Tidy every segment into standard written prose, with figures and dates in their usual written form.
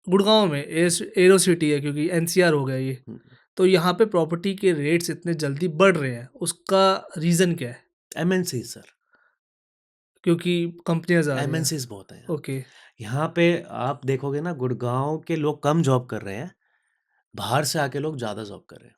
गुड़गांव में arrow city है क्योंकि एनसीआर हो गया ये, तो यहाँ पे प्रॉपर्टी के रेट्स इतने जल्दी बढ़ रहे हैं, उसका रीज़न क्या है? एमएनसी सर, क्योंकि कंपनियाँ आ रही हैं। एमएनसीज बहुत हैं ओके, यहाँ पे। आप देखोगे ना, गुड़गांव के लोग कम जॉब कर रहे हैं, बाहर से आके लोग ज़्यादा जॉब कर रहे हैं।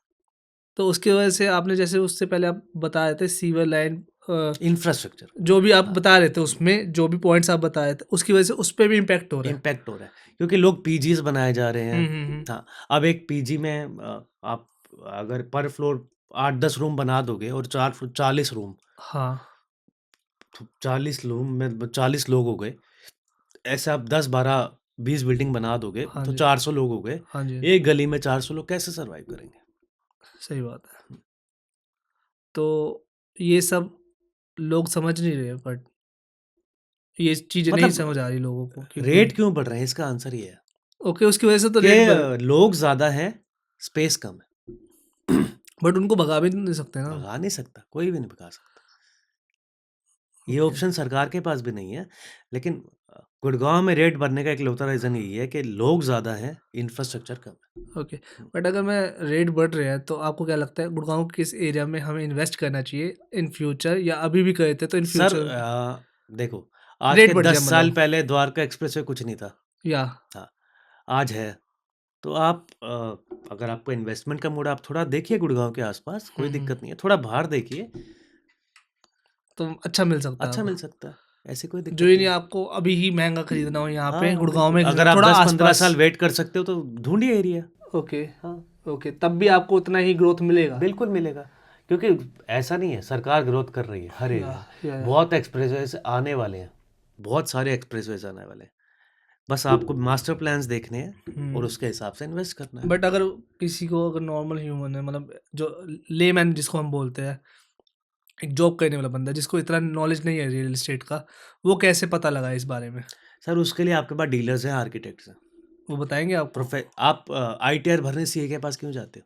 तो उसकी वजह से आपने जैसे उससे पहले आप बता रहे थे सीवर लाइन इंफ्रास्ट्रक्चर जो भी आप हाँ, बता रहे थे उसमें जो भी पॉइंट्स आप बता रहे थे उसकी वजह से उस पे भी इम्पैक्ट हो रहा है। इम्पैक्ट हो रहा है क्योंकि लोग पीजीज बनाए जा रहे हैं। हम्म। हाँ, अब एक पीजी में आप अगर पर फ्लोर 8-10 रूम बना दोगे और 40 रूम, हाँ, तो 40 रूम में 40 लोग हो गए। ऐसे आप 10-12-20 बिल्डिंग बना दोगे हाँ तो जी, 400 लोग हो गए। हाँ जी, एक गली में 400 लोग कैसे सरवाइव करेंगे? सही बात है। तो ये सब लोग समझ नहीं रहे, बट ये चीज़ें नहीं मतलब समझ आ रही लोगों को क्योंकि रेट क्यों बढ़ रहे हैं, इसका आंसर ये है ओके उसकी वजह से तो कि रेट बढ़, लोग ज़्यादा हैं, स्पेस कम है। बट उनको भगा भी नहीं सकते ना। भगा नहीं सकता, कोई भी नहीं भगा सकता। ये ओके, ऑप्शन सरकार के पास भी नहीं है। लेकिन गुड़गांव में रेट बढ़ने का इकलौता रीज़न यही है कि लोग ज़्यादा हैं, इंफ्रास्ट्रक्चर कम है। ओके, बट अगर मैं रेट बढ़ रहे हैं तो आपको क्या लगता है गुड़गांव के किस एरिया में हमें इन्वेस्ट करना चाहिए इन फ्यूचर, या अभी भी करे थे तो इन सर फ्यूचर देखो, आज रेट के बढ़ जाए 10 साल मतलब, पहले द्वारका एक्सप्रेसवे कुछ नहीं था। या हाँ, आज है। तो आप अगर आपको इन्वेस्टमेंट का मूड है, आप थोड़ा देखिए गुड़गांव के आसपास, कोई दिक्कत नहीं है। थोड़ा बाहर देखिए, तो अच्छा मिल सकता है अच्छा मिल आपको। सकता है, ऐसी कोई जो दिक्कत ये नहीं नहीं है। आपको अभी ही महंगा खरीदना हो यहाँ पे हाँ, गुड़गांव बिल्कुल। में अगर आप थोड़ा 10-15 आसपास। साल वेट कर सकते हो तो ढूँढिए एरिया। ओके, हाँ, ओके, तब भी आपको उतना ही ग्रोथ मिलेगा। बिल्कुल मिलेगा। क्योंकि ऐसा नहीं है, सरकार ग्रोथ कर रही है हर या एरिया में। या बहुत एक्सप्रेसवेज़ आने वाले हैं, बहुत सारे एक्सप्रेसवेज़ आने वाले हैं। बस आपको मास्टर प्लान्स देखने हैं और उसके हिसाब से इन्वेस्ट करना है। बट अगर किसी को, अगर नॉर्मल ह्यूमन है मतलब जो लेमैन जिसको हम बोलते हैं, एक जॉब करने वाला बंदा जिसको इतना नॉलेज नहीं है रियल एस्टेट का, वो कैसे पता लगाए इस बारे में? सर, उसके लिए आपके पास डीलर्स हैं, आर्किटेक्ट्स हैं। वो बताएंगे आपको? आप आईटीआर भरने सीए के पास क्यों जाते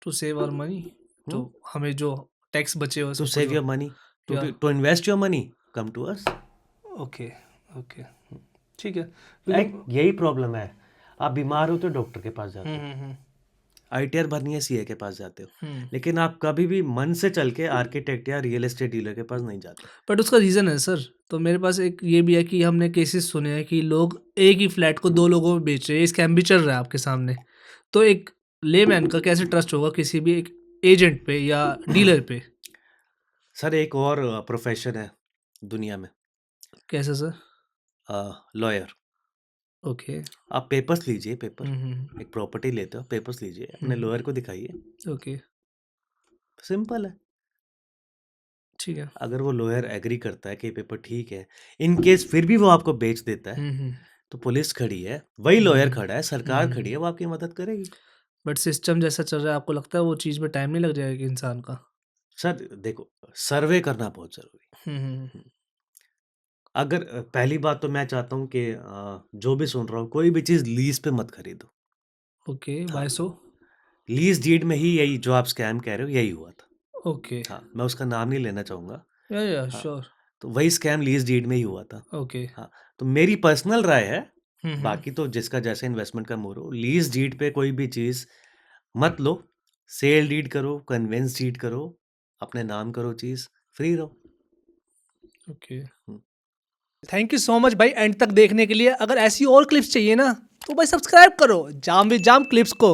टू सेव आवर मनी, हो? तो हमें जो टैक्स बचे हो टू सब कुछ सेव हो। योर मनी, या to invest your money, come to us. Okay, okay, ठीक है एक क्योंकि यही प्रॉब्लम है। आप बीमार हो तो डॉक्टर के पास जाते हो, हम्म। आईटीआर भरनी है सीए के पास जाते हो। हम्म, लेकिन आप कभी भी मन से चल के आर्किटेक्ट या रियल एस्टेट डीलर के पास नहीं जाते। बट उसका रीज़न है सर। तो मेरे पास एक ये भी है कि हमने केसेस सुने हैं कि लोग एक ही फ्लैट को दो लोगों में बेच रहे हैं, स्कैम भी चल रहा है आपके सामने। तो एक लेमैन का कैसे ट्रस्ट होगा किसी भी एक एजेंट पे या डीलर पे? सर, एक और प्रोफेशन है दुनिया में, कैसे सर? लॉयर। ओके। आप पेपर्स लीजिए, पेपर, हम्म। एक प्रॉपर्टी लेते हो, पेपर्स लीजिए, अपने हम्म, लॉयर को दिखाइए, ओके, सिंपल है। ठीक है। अगर वो लॉयर एग्री करता है कि ये पेपर ठीक है, इन केस फिर भी वो आपको बेच देता है, हम्म। तो पुलिस खड़ी है, वही लॉयर खड़ा है, सरकार खड़ी हम्म। है, वो आपकी मदद करेगी। बट सिस्टम जैसा चल रहा है, आपको लगता है वो चीज़ में टाइम नहीं लग जाएगा इंसान का? सर देखो, सर्वे करना बहुत ज़रूरी हम्म। है। अगर पहली बात तो मैं चाहता हूँ कि जो भी सुन रहा हो, कोई भी चीज़ लीज़ पे मत खरीदो। ओके, हाँ, बाय सो। लीज़ डीड में ही यही जो आप स्कैम कह रहे हो, यही हुआ था। ओके, हाँ, मैं उसका नाम नहीं लेना चाहूँगा। या हाँ, श्योर। तो वही स्कैम लीज़ डीड में ही हुआ था। ओके। हाँ, तो मेरी पर्सनल राय है, हम्म। बाकी तो जिसका जैसे इन्वेस्टमेंट का मूड हो, लीज़ डीड पे कोई भी चीज़ मत लो। सेल डीड करो, कन्वेंस डीड करो, अपने नाम करो चीज़, फ्री रहो। Okay, hmm. Thank you so much भाई एंड तक देखने के लिए। अगर ऐसी और क्लिप्स चाहिए ना तो भाई सब्सक्राइब करो जाम विद जाम क्लिप्स को।